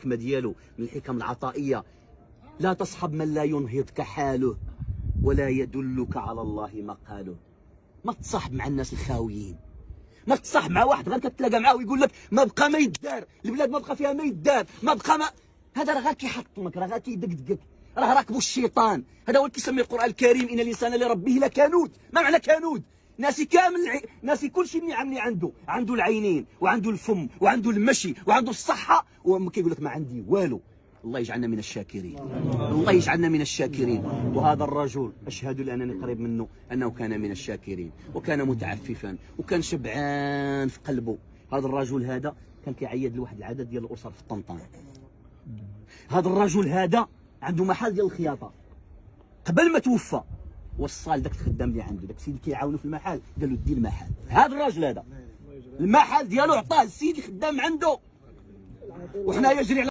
الحكمة ديالو من الحكم العطائية: لا تصحب من لا ينهضك حاله ولا يدلك على الله مقاله. ما تصاحب مع الناس الخاويين، ما تصاحب مع واحد غير كتلاقى معاه ويقول لك ما بقى ما يدار، البلاد ما بقى فيها ما يدار، ما بقى ما. هذا راه غير كيحطمك، راه غير كيدقدقك، راه راكبو الشيطان. هذا هو اللي كيسمي القرآن الكريم: إن الإنسان لربه لكنود. ما معنى كنود؟ ناسي كامل ناسي كل شيء اللي عنده العينين وعنده الفم وعنده المشي وعنده الصحة، وما كيقول لك ما عندي والو. الله يجعلنا من الشاكرين، الله يجعلنا من الشاكرين. وهذا الرجل أشهد لأنني قريب منه أنه كان من الشاكرين، وكان متعففا، وكان شبعان في قلبه. هذا الرجل هذا كان كيعيد لواحد العدد ديال الأسر في طنطان. هذا الرجل هذا عنده محل ديال الخياطة. قبل ما توفى وصل داك الخدام اللي عنده، داك السيد اللي كيعاونو في المحل، قال له دير المحل. هذا الراجل هذا المحل ديالو عطاه السيد خدام عنده، وحنا يجري